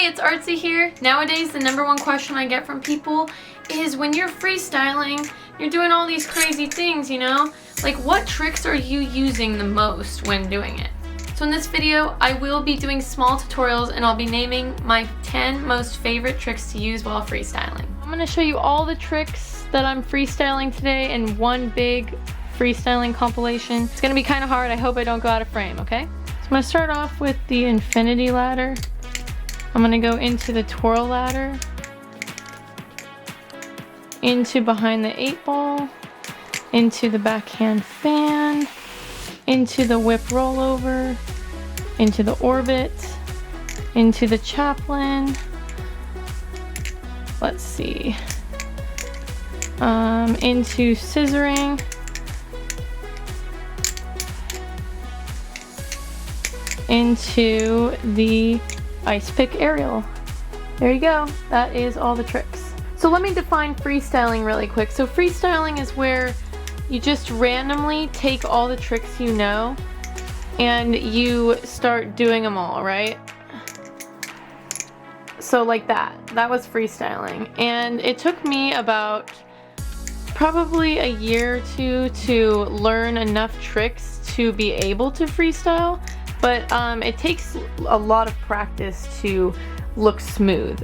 Hey, it's ArtSea here. Nowadays, the #1 question I get from people is when you're freestyling, you're doing all these crazy things, you know? Like, what tricks are you using the most when doing it? So in this video, I will be doing small tutorials and I'll be naming my 10 most favorite tricks to use while freestyling. I'm gonna show you all the tricks that I'm freestyling today in one big freestyling compilation. It's gonna be kind of hard. I hope I don't go out of frame, okay? So I'm gonna start off with the infinity ladder. I'm gonna go into the twirl ladder, into behind the 8-ball, into the backhand fan, into the whip rollover, into the orbit, into the Chaplin. Let's see. Into scissoring. Into the Icepick aerial. There you go. That is all the tricks. So let me define freestyling really quick. So freestyling is where you just randomly take all the tricks you know and you start doing them all, right? So like that. That was freestyling. And it took me about probably a year or two to learn enough tricks to be able to freestyle. But it takes a lot of practice to look smooth.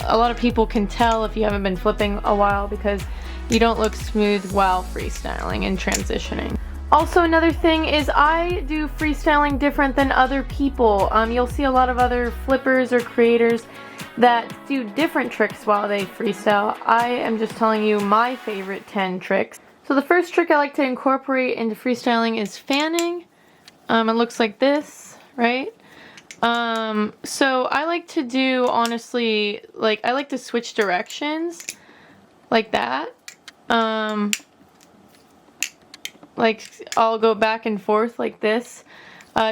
A lot of people can tell if you haven't been flipping a while because you don't look smooth while freestyling and transitioning. Also, another thing is I do freestyling different than other people. You'll see a lot of other flippers or creators that do different tricks while they freestyle. I am just telling you my favorite 10 tricks. So the first trick I like to incorporate into freestyling is fanning. It looks like this, right? So I like to do, honestly, like I like to switch directions like that. Like I'll go back and forth like this,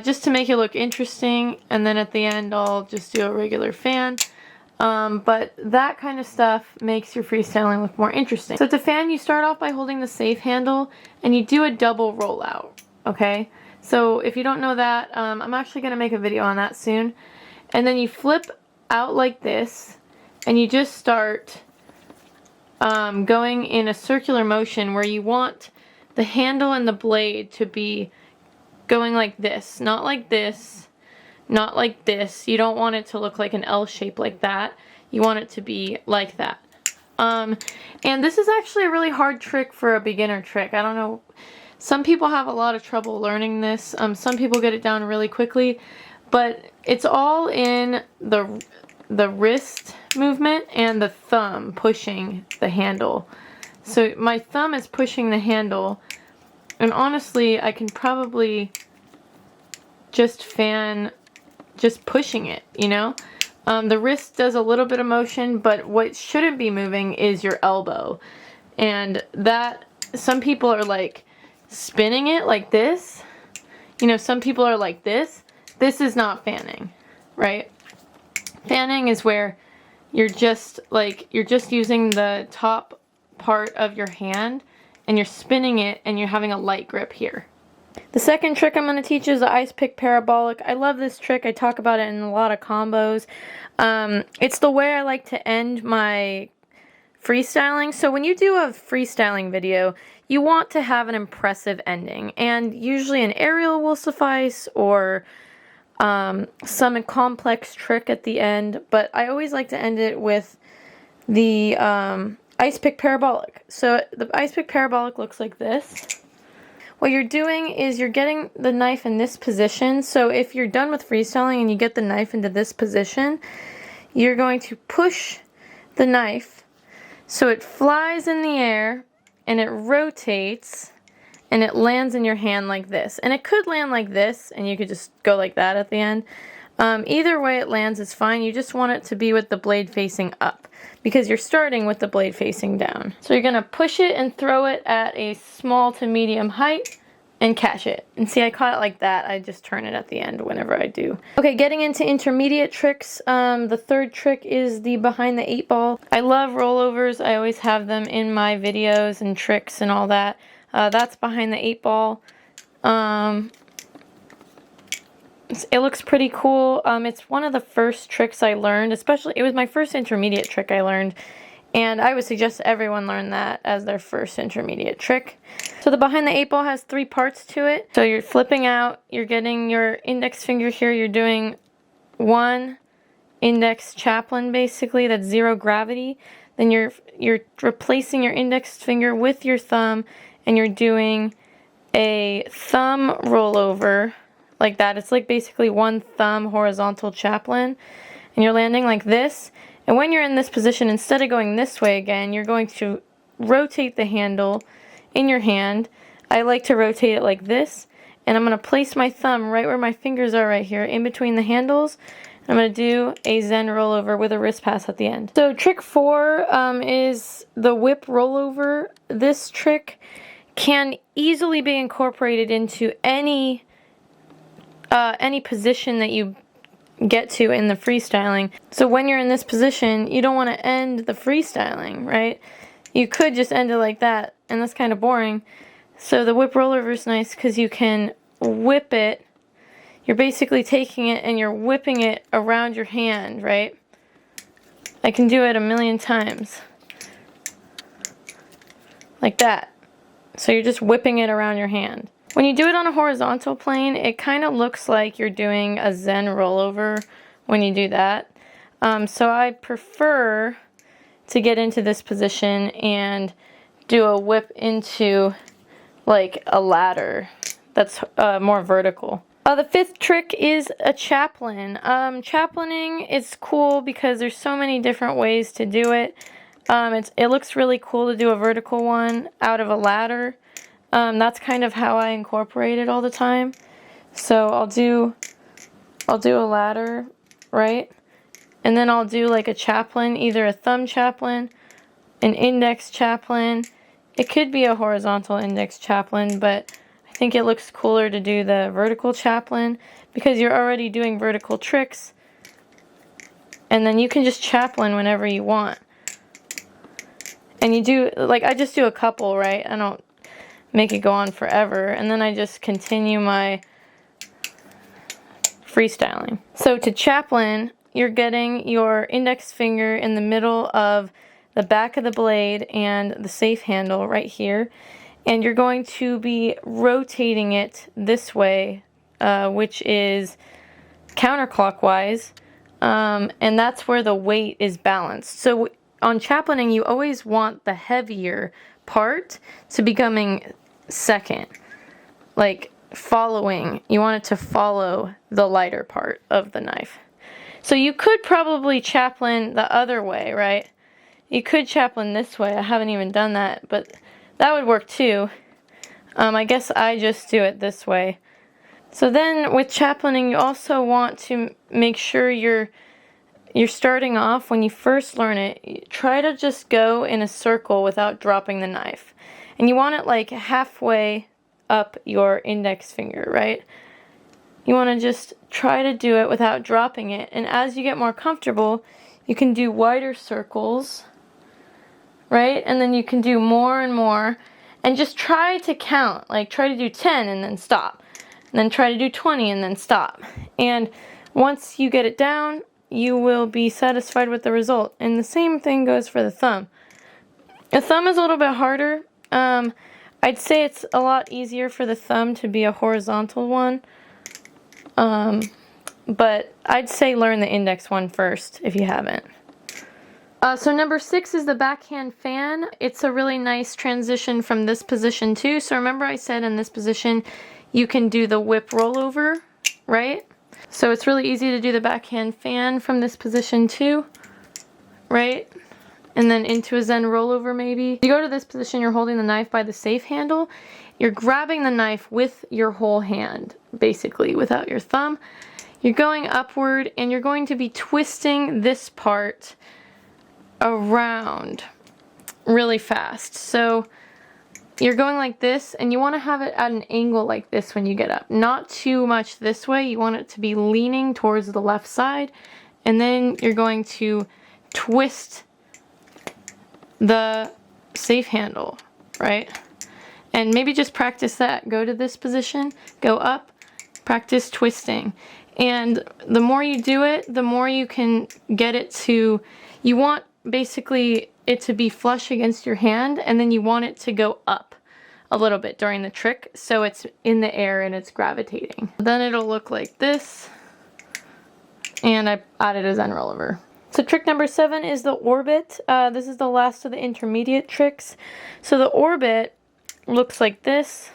just to make it look interesting, and then at the end I'll just do a regular fan. But that kind of stuff makes your freestyling look more interesting. So to fan, you start off by holding the safe handle and you do a double rollout, okay? So if you don't know that, I'm actually going to make a video on that soon. And then you flip out like this, and you just start going in a circular motion where you want the handle and the blade to be going like this. Not like this, not like this. You don't want it to look like an L shape like that. You want it to be like that. And this is actually a really hard trick for a beginner trick. I don't know. Some people have a lot of trouble learning this. Some people get it down really quickly, but it's all in the wrist movement and the thumb pushing the handle. So my thumb is pushing the handle, and honestly, I can probably just fan, just pushing it, you know? The wrist does a little bit of motion, but what shouldn't be moving is your elbow. And that, some people are like, spinning it like this. You know, some people are like this. This is not fanning, right? Fanning is where you're just using the top part of your hand and you're spinning it and you're having a light grip here. The second trick I'm going to teach is the Icepick Parabolic. I love this trick. I talk about it in a lot of combos. It's the way I like to end my freestyling. So when you do a freestyling video, you want to have an impressive ending, and usually an aerial will suffice, or some complex trick at the end, but I always like to end it with the Icepick Parabolic. So the Icepick Parabolic looks like this. What you're doing is you're getting the knife in this position. So if you're done with freestyling and you get the knife into this position, you're going to push the knife so it flies in the air and it rotates and it lands in your hand like this. And it could land like this and you could just go like that at the end. Either way it lands is fine. You just want it to be with the blade facing up because you're starting with the blade facing down. So you're going to push it and throw it at a small to medium height and catch it. And see, I caught it like that. I just turn it at the end whenever I do. Okay, getting into intermediate tricks. The third trick is the behind the 8-ball. I love rollovers. I always have them in my videos and tricks and all that. That's behind the 8-ball. It looks pretty cool. It's one of the first tricks I learned, especially, it was my first intermediate trick I learned, and I would suggest everyone learn that as their first intermediate trick. So the behind the 8-ball has 3 parts to it. So you're flipping out, you're getting your index finger here, you're doing 1 index Chaplin basically, that's 0 gravity. Then you're replacing your index finger with your thumb, and you're doing a thumb rollover like that. It's like basically 1 thumb horizontal Chaplin, and you're landing like this. And when you're in this position, instead of going this way again, you're going to rotate the handle in your hand. I like to rotate it like this, and I'm going to place my thumb right where my fingers are right here in between the handles. I'm going to do a Zen rollover with a wrist pass at the end. So trick 4 is the whip rollover. This trick can easily be incorporated into any position that you get to in the freestyling. So when you're in this position, you don't want to end the freestyling, right? You could just end it like that, and that's kind of boring. So the whip rollover is nice because you can whip it. You're basically taking it and you're whipping it around your hand, right? I can do it a million times. Like that. So you're just whipping it around your hand. When you do it on a horizontal plane, it kind of looks like you're doing a Zen rollover when you do that. So I prefer to get into this position and do a whip into like a ladder that's more vertical. The 5th trick is a Chaplin. Chaplining is cool because there's so many different ways to do it. It looks really cool to do a vertical one out of a ladder. That's kind of how I incorporate it all the time. So I'll do a ladder, right? And then I'll do like a Chaplin, either a thumb Chaplin, an index Chaplin. It could be a horizontal index Chaplin, but I think it looks cooler to do the vertical Chaplin because you're already doing vertical tricks. And then you can just Chaplin whenever you want. And you do, like, I just do a couple, right? I don't make it go on forever, and then I just continue my freestyling. So to Chaplin, you're getting your index finger in the middle of the back of the blade and the safe handle right here, and you're going to be rotating it this way, which is counterclockwise, and that's where the weight is balanced. So on Chaplining, you always want the heavier part to becoming second, like following. You want it to follow the lighter part of the knife. So you could probably Chaplin the other way, right? You could Chaplin this way. I haven't even done that, but that would work too. I guess I just do it this way. So then with Chaplining, you also want to make sure you're starting off, when you first learn it, try to just go in a circle without dropping the knife. And you want it like halfway up your index finger, right? You want to just try to do it without dropping it. And as you get more comfortable, you can do wider circles, right? And then you can do more and more. And just try to count. Like try to do 10 and then stop. And then try to do 20 and then stop. And once you get it down, you will be satisfied with the result. And the same thing goes for the thumb. The thumb is a little bit harder. I'd say it's a lot easier for the thumb to be a horizontal one. But I'd say learn the index one first if you haven't. So number 6 is the Backhand Fan. It's a really nice transition from this position too. So remember I said in this position you can do the whip rollover, right? So it's really easy to do the Backhand Fan from this position too, right? And then into a Zen rollover maybe. You go to this position, you're holding the knife by the safe handle. You're grabbing the knife with your whole hand, basically, without your thumb. You're going upward and you're going to be twisting this part around really fast. So you're going like this, and you want to have it at an angle like this when you get up. Not too much this way. You want it to be leaning towards the left side. And then you're going to twist the safe handle, right? And maybe just practice that. Go to this position, go up, Practice twisting. And the more you do it, the more you can get it to, you want basically it to be flush against your hand, and then you want it to go up a little bit during the trick so it's in the air and it's gravitating. Then it'll look like this, and I added a Zen rollover. So trick number 7 is the orbit. This is the last of the intermediate tricks. So the orbit looks like this,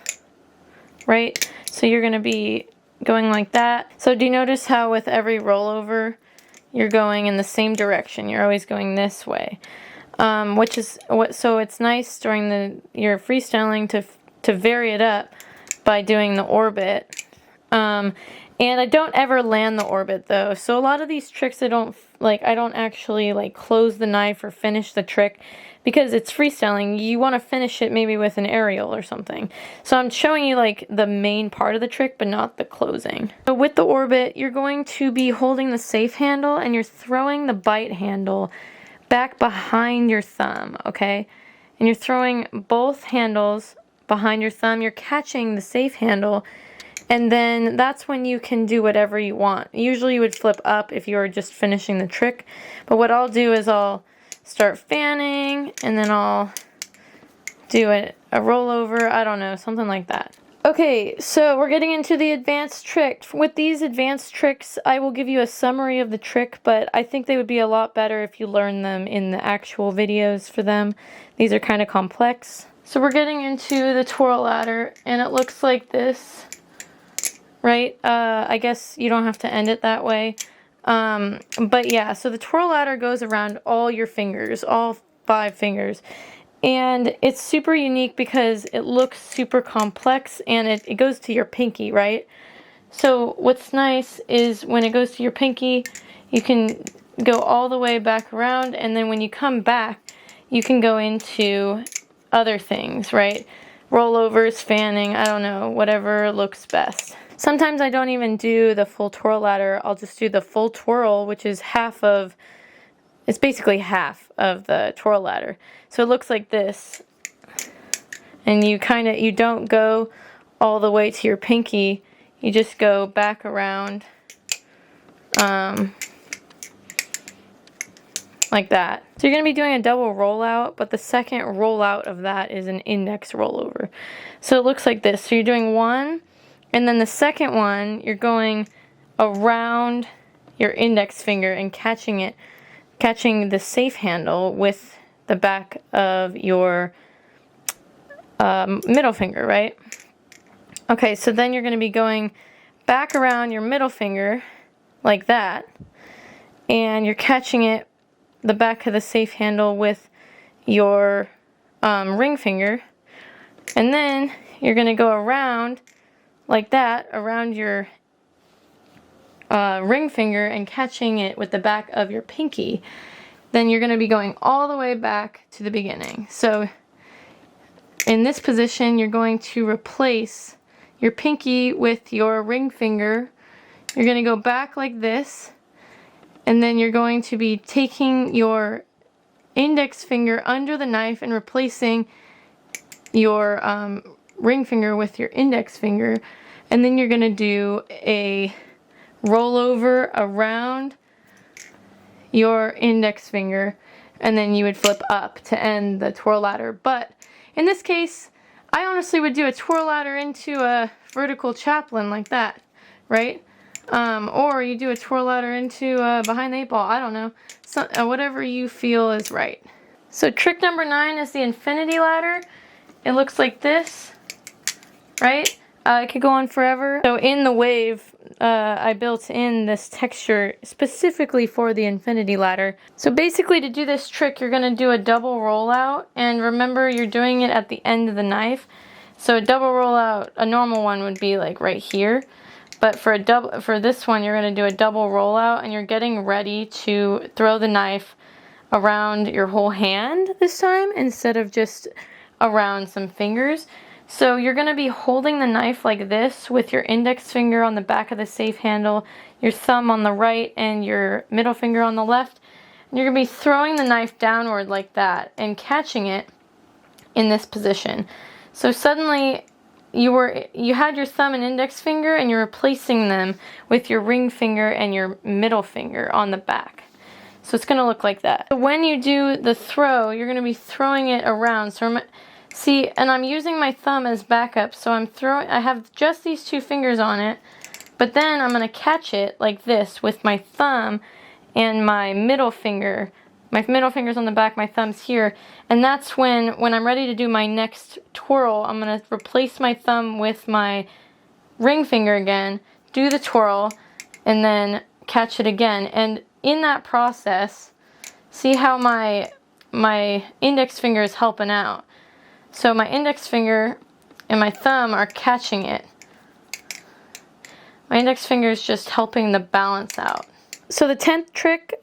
right? So you're going to be going like that. So do you notice how with every rollover you're going in the same direction? You're always going this way, which is what. So it's nice during your freestyling to vary it up by doing the orbit. And I don't ever land the orbit though. So a lot of these tricks I don't actually like close the knife or finish the trick, because it's freestyling. You want to finish it maybe with an aerial or something. So I'm showing you like the main part of the trick, but not the closing. So with the orbit, you're going to be holding the safe handle and you're throwing the bite handle back behind your thumb, okay? And you're throwing both handles behind your thumb. You're catching the safe handle, and then that's when you can do whatever you want. Usually you would flip up if you were just finishing the trick, but what I'll do is I'll start fanning, and then I'll do a rollover, I don't know, something like that. Okay, so we're getting into the advanced trick. With these advanced tricks, I will give you a summary of the trick, but I think they would be a lot better if you learn them in the actual videos for them. These are kind of complex. So we're getting into the twirl ladder, and it looks like this, right? I guess you don't have to end it that way. But yeah, so the twirl ladder goes around all your fingers, all 5 fingers. And it's super unique because it looks super complex, and it goes to your pinky, right? So what's nice is when it goes to your pinky, you can go all the way back around, and then when you come back, you can go into other things, right? Rollovers, fanning, I don't know, whatever looks best. Sometimes I don't even do the full twirl ladder. I'll just do the full twirl, which is it's basically half of the twirl ladder. So it looks like this. And you don't go all the way to your pinky. You just go back around like that. So you're going to be doing a double rollout, but the second rollout of that is an index rollover. So it looks like this. So you're doing one, and then the second one, you're going around your index finger and catching the safe handle with the back of your middle finger, right? Okay, so then you're going to be going back around your middle finger like that, and you're catching the back of the safe handle with your ring finger, and then you're going to go around like that around your ring finger and catching it with the back of your pinky. Then you're going to be going all the way back to the beginning. So in this position, you're going to replace your pinky with your ring finger. You're going to go back like this, and then you're going to be taking your index finger under the knife and replacing your ring finger with your index finger, and then you're going to do a rollover around your index finger, and then you would flip up to end the twirl ladder. But in this case, I honestly would do a twirl ladder into a vertical Chaplin like that, right? Or you do a twirl ladder into behind the 8-ball, I don't know, whatever you feel is right. So trick number 9 is the infinity ladder. It looks like this, right? It could go on forever. So in the wave, I built in this texture specifically for the infinity ladder. So basically, to do this trick, you're going to do a double rollout, and remember, you're doing it at the end of the knife. So a double rollout, a normal one would be like right here, but for this one, you're going to do a double rollout, and you're getting ready to throw the knife around your whole hand this time instead of just around some fingers. So you're going to be holding the knife like this with your index finger on the back of the safe handle, your thumb on the right, and your middle finger on the left. And you're going to be throwing the knife downward like that and catching it in this position. So suddenly you had your thumb and index finger and you're replacing them with your ring finger and your middle finger on the back. So it's going to look like that. So when you do the throw, you're going to be throwing it around. So see, and I'm using my thumb as backup, so I have just these two fingers on it, but then I'm going to catch it like this with my thumb and my middle finger. My middle finger's on the back, my thumb's here, and that's when I'm ready to do my next twirl, I'm going to replace my thumb with my ring finger again, do the twirl, and then catch it again. And in that process, see how my index finger is helping out. So my index finger and my thumb are catching it. My index finger is just helping the balance out. So the 10th trick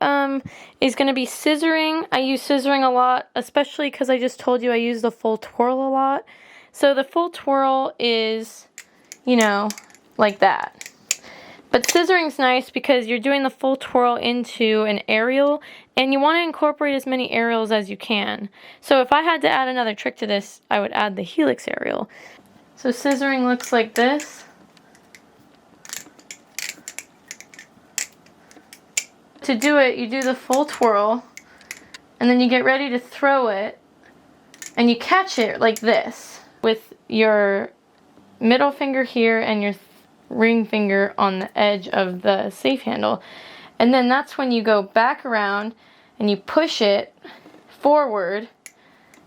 is going to be scissoring. I use scissoring a lot, especially because I just told you I use the full twirl a lot. So the full twirl is, you know, like that. But scissoring's nice because you're doing the full twirl into an aerial, and you want to incorporate as many aerials as you can. So if I had to add another trick to this, I would add the helix aerial. So scissoring looks like this. To do it, you do the full twirl, and then you get ready to throw it, and you catch it like this with your middle finger here and your ring finger on the edge of the safe handle. And then that's when you go back around and you push it forward.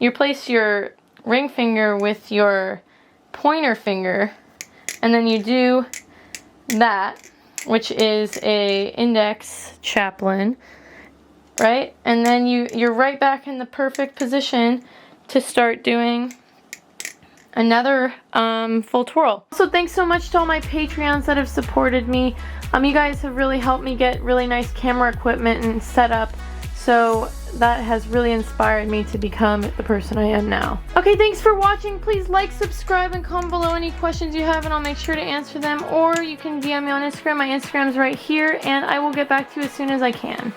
You place your ring finger with your pointer finger, and then you do that, which is a index Chaplin, right? And then you're right back in the perfect position to start doing another full twirl. So thanks so much to all my Patreons that have supported me. You guys have really helped me get really nice camera equipment and set up. So that has really inspired me to become the person I am now. Okay, thanks for watching. Please like, subscribe, and comment below any questions you have, and I'll make sure to answer them. Or you can DM me on Instagram. My Instagram's right here, and I will get back to you as soon as I can.